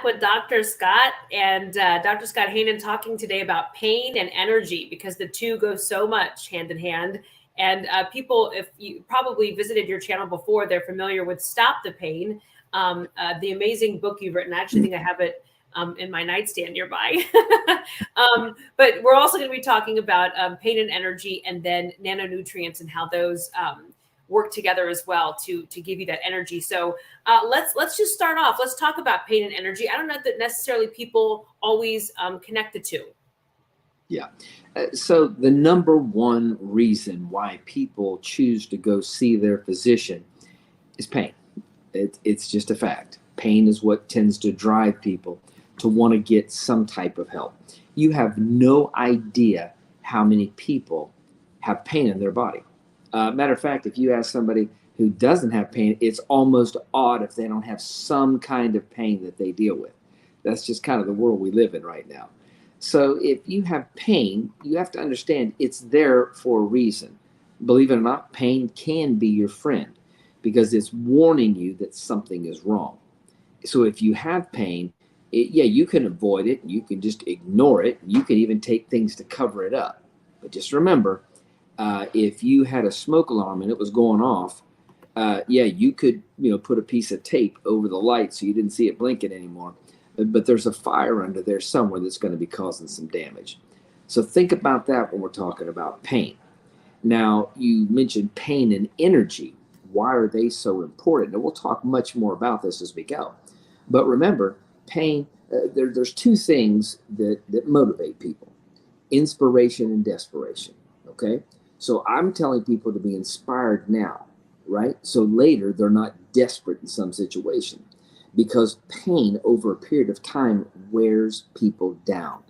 back with Dr. Scott and Dr. Scott Hainan talking today about pain and energy, because the two go so much hand in hand. And people, if you probably visited your channel before, they're familiar with Stop the Pain, the amazing book you've written. I actually think I have it in my nightstand nearby. But we're also going to be talking about pain and energy, and then nanonutrients and how those work together as well to give you that energy. So let's just start off. Let's talk about pain and energy. I don't know that necessarily people always connect the two. Yeah. So the number one reason why people choose to go see their physician is pain. It's just a fact. Pain is what tends to drive people to want to get some type of help. You have no idea how many people have pain in their body. Matter of fact, if you ask somebody who doesn't have pain, it's almost odd if they don't have some kind of pain that they deal with. That's just kind of the world we live in right now. So if you have pain, you have to understand it's there for a reason. Believe it or not, pain can be your friend because it's warning you that something is wrong. So if you have pain, you can avoid it. You can just ignore it. You can even take things to cover it up. But just remember, if you had a smoke alarm and it was going off, you could put a piece of tape over the light so you didn't see it blinking anymore. But there's a fire under there somewhere that's going to be causing some damage. So think about that when we're talking about pain. Now, you mentioned pain and energy. Why are they so important? And we'll talk much more about this as we go. But remember, pain, there's two things that motivate people: inspiration and desperation. Okay? So I'm telling people to be inspired now, right? So later they're not desperate in some situation. Because pain over a period of time wears people down,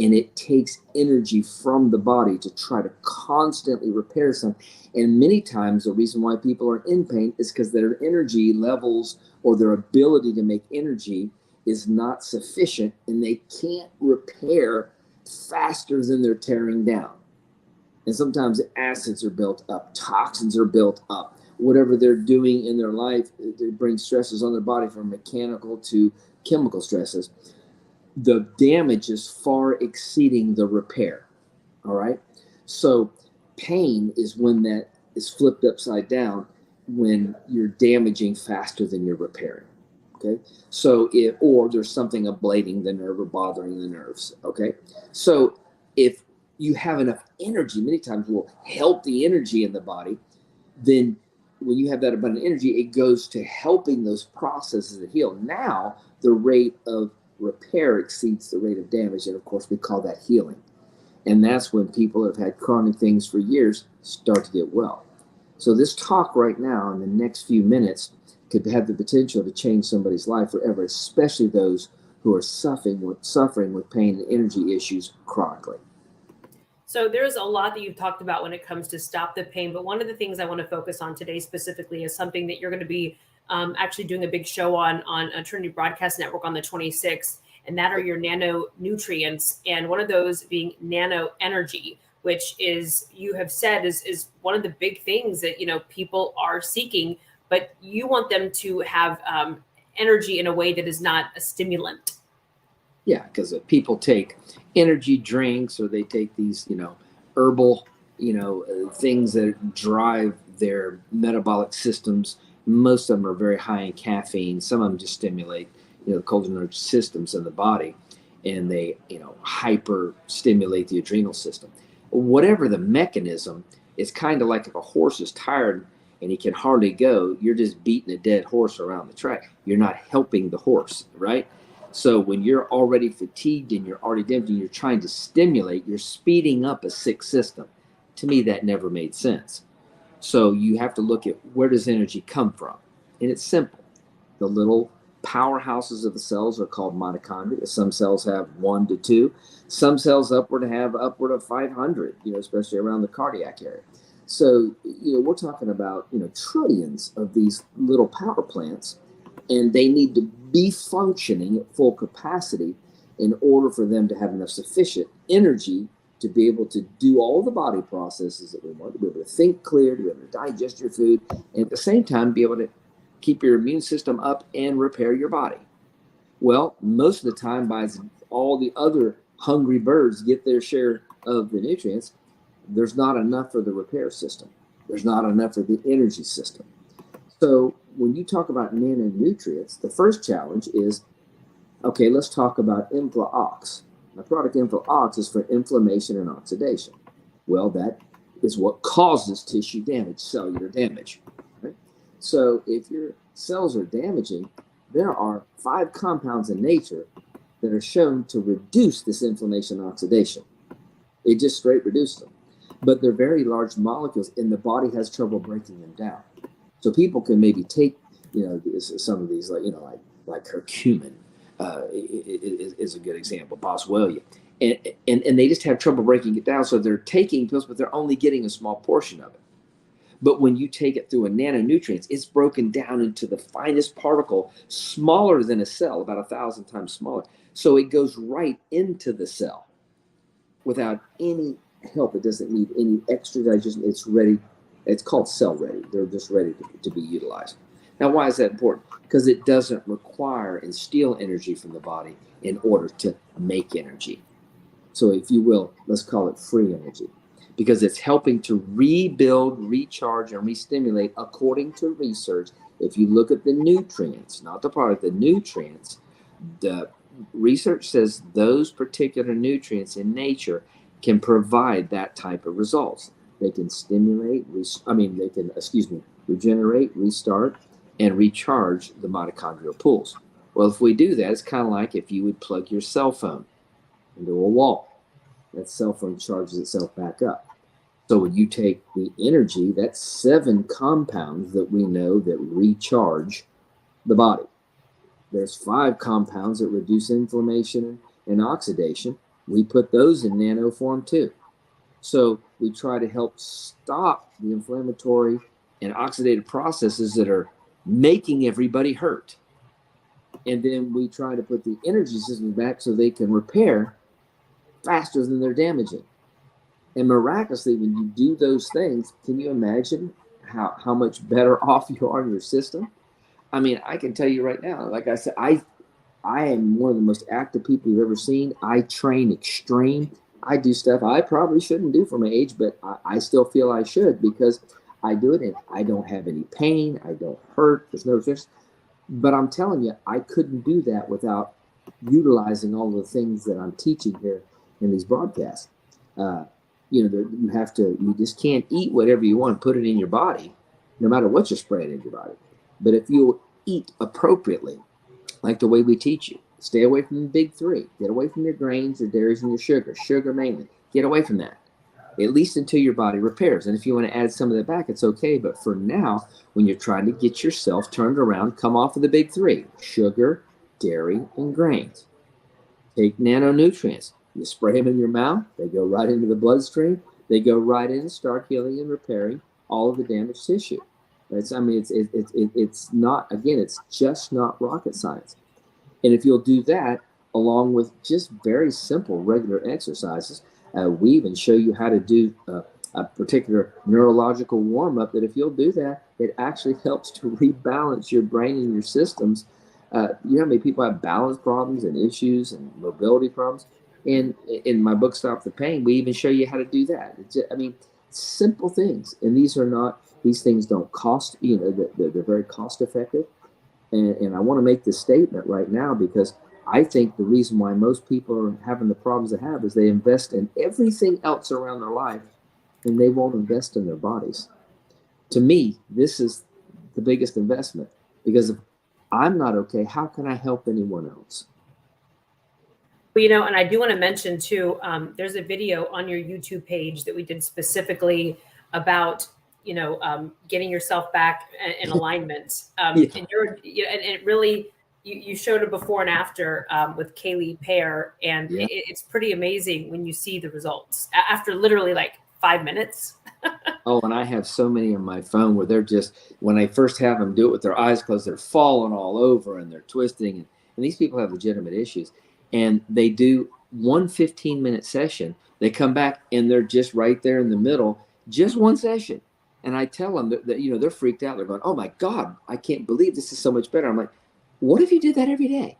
and it takes energy from the body to try to constantly repair something. And many times the reason why people are in pain is because their energy levels or their ability to make energy is not sufficient, and they can't repair faster than they're tearing down. And sometimes acids are built up, toxins are built up. Whatever they're doing in their life, it brings stresses on their body, from mechanical to chemical stresses. The damage is far exceeding the repair. All right. So pain is when that is flipped upside down, when you're damaging faster than you're repairing. Okay. So or there's something ablating the nerve or bothering the nerves. Okay. So if you have enough energy, many times will help the energy in the body, then when you have that abundant energy, it goes to helping those processes to heal. Now, the rate of repair exceeds the rate of damage. And of course, we call that healing. And that's when people that have had chronic things for years start to get well. So this talk right now in the next few minutes could have the potential to change somebody's life forever, especially those who are suffering with pain and energy issues chronically. So there's a lot that you've talked about when it comes to Stop the Pain, but one of the things I want to focus on today specifically is something that you're going to be actually doing a big show on Trinity Broadcast Network on the 26th, and that are your nano nutrients, and one of those being nano energy, which is, you have said, is one of the big things that people are seeking, but you want them to have energy in a way that is not a stimulant. Yeah, because people take energy drinks, or they take these, herbal, things that drive their metabolic systems. Most of them are very high in caffeine. Some of them just stimulate, the cholinergic systems in the body, and they, hyper stimulate the adrenal system. Whatever the mechanism, it's kind of like if a horse is tired and he can hardly go, you're just beating a dead horse around the track. You're not helping the horse, right? So when you're already fatigued and you're already empty and you're trying to stimulate, you're speeding up a sick system. To me, that never made sense. So you have to look at, where does energy come from? And it's simple. The little powerhouses of the cells are called mitochondria. Some cells have 1 to 2. Some cells have upward of 500, especially around the cardiac area. So, we're talking about, trillions of these little power plants, and they need to be functioning at full capacity in order for them to have enough sufficient energy to be able to do all the body processes that we want, to be able to think clear, to be able to digest your food, and at the same time be able to keep your immune system up and repair your body. Well, most of the time, by all the other hungry birds get their share of the nutrients, there's not enough for the repair system. There's not enough for the energy system. So when you talk about nanonutrients, the first challenge is, okay, let's talk about Infla-Ox. The product Infla-Ox is for inflammation and oxidation. Well, that is what causes tissue damage, cellular damage. Right? So if your cells are damaging, there are 5 compounds in nature that are shown to reduce this inflammation and oxidation. It just straight reduces them. But they're very large molecules, and the body has trouble breaking them down. So people can maybe take, some of these, like curcumin is a good example, boswellia, and they just have trouble breaking it down. So they're taking pills, but they're only getting a small portion of it. But when you take it through a nanonutrients, it's broken down into the finest particle, smaller than a cell, about 1,000 times smaller. So it goes right into the cell without any help. It doesn't need any extra digestion. It's ready. It's called cell ready. They're just ready to be utilized. Now, why is that important? Because it doesn't require and steal energy from the body in order to make energy. So if you will, let's call it free energy, because it's helping to rebuild, recharge, and re-stimulate according to research. If you look at the nutrients, not the product, the nutrients, the research says those particular nutrients in nature can provide that type of results. They can stimulate, regenerate, restart, and recharge the mitochondrial pools. Well, if we do that, it's kind of like if you would plug your cell phone into a wall. That cell phone charges itself back up. So when you take the energy, that's 7 compounds that we know that recharge the body. There's 5 compounds that reduce inflammation and oxidation. We put those in nano form too. So we try to help stop the inflammatory and oxidative processes that are making everybody hurt. And then we try to put the energy systems back so they can repair faster than they're damaging. And miraculously, when you do those things, can you imagine how much better off you are in your system? I mean, I can tell you right now, like I said, I am one of the most active people you've ever seen. I train extreme. I do stuff I probably shouldn't do for my age, but I still feel I should because I do it and I don't have any pain. I don't hurt. There's no resistance. But I'm telling you, I couldn't do that without utilizing all the things that I'm teaching here in these broadcasts. You just can't eat whatever you want, put it in your body, no matter what you're spraying in your body. But if you eat appropriately, like the way we teach you, stay away from the big 3. Get away from your grains, your dairies, and your sugar mainly. Get away from that, at least until your body repairs. And if you want to add some of that back, it's okay. But for now, when you're trying to get yourself turned around, come off of the big 3, sugar, dairy, and grains. Take nanonutrients. You spray them in your mouth, they go right into the bloodstream. They go right in and start healing and repairing all of the damaged tissue. It's not, again, it's just not rocket science. And if you'll do that, along with just very simple regular exercises, we even show you how to do a particular neurological warm-up that if you'll do that, it actually helps to rebalance your brain and your systems. You know how many people have balance problems and issues and mobility problems? And in my book, Stop the Pain, we even show you how to do that. Simple things. And these things don't cost, they're very cost effective. And I want to make this statement right now because I think the reason why most people are having the problems they have is they invest in everything else around their life and they won't invest in their bodies. To me, this is the biggest investment because if I'm not okay, how can I help anyone else? And I do want to mention too, there's a video on your YouTube page that we did specifically about, getting yourself back in alignment. And it really, you showed a before and after with Kaylee Pear, and it's pretty amazing when you see the results after literally like 5 minutes. Oh, and I have so many on my phone where they're just, when I first have them do it with their eyes closed, they're falling all over and they're twisting. And these people have legitimate issues. And they do one 15-minute session. They come back and they're just right there in the middle, just one session. And I tell them that they're freaked out. They're going, oh my God, I can't believe this is so much better. I'm like, what if you did that every day?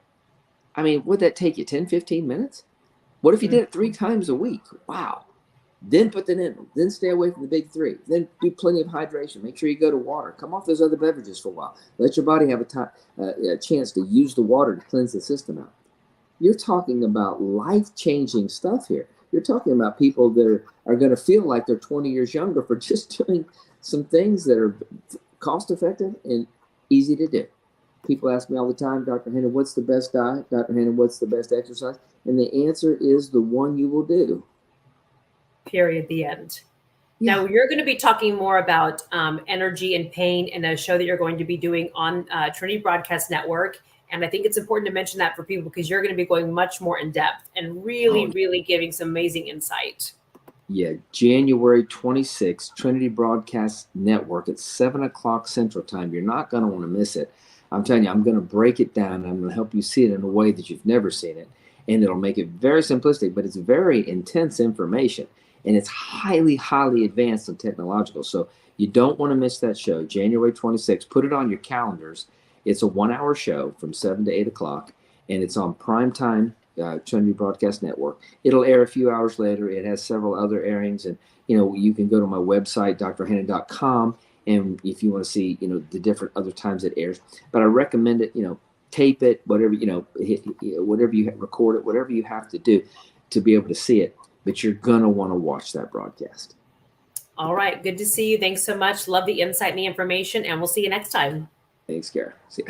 I mean, would that take you 10, 15 minutes? What if you did it 3 times a week? Wow. Then put that in. Then stay away from the big 3. Then do plenty of hydration. Make sure you go to water. Come off those other beverages for a while. Let your body have a chance to use the water to cleanse the system out. You're talking about life-changing stuff here. You're talking about people that are going to feel like they're 20 years younger for just doing some things that are cost-effective and easy to do. People ask me all the time, Dr. Hannon, what's the best diet? Dr. Hannon, what's the best exercise? And the answer is the one you will do. Period. The end. Yeah. Now, you're going to be talking more about energy and pain in a show that you're going to be doing on Trinity Broadcast Network. And I think it's important to mention that for people because you're going to be going much more in depth and really giving some amazing insight. Yeah, January 26th, Trinity Broadcast Network at 7 o'clock Central Time. You're not going to want to miss it. I'm telling you, I'm going to break it down. I'm going to help you see it in a way that you've never seen it. And it'll make it very simplistic, but it's very intense information. And it's highly advanced and technological. So you don't want to miss that show, January 26th. Put it on your calendars. It's a 1-hour show from 7 to 8 o'clock, and it's on primetime Trinity Broadcast Network. It'll air a few hours later. It has several other airings, and you can go to my website, drhannon.com, and if you want to see the different other times it airs. But I recommend it. Tape it, whatever whatever you record it, whatever you have to do to be able to see it. But you're gonna want to watch that broadcast. All right, good to see you. Thanks so much. Love the insight and the information, and we'll see you next time. Thanks, Kara. See ya.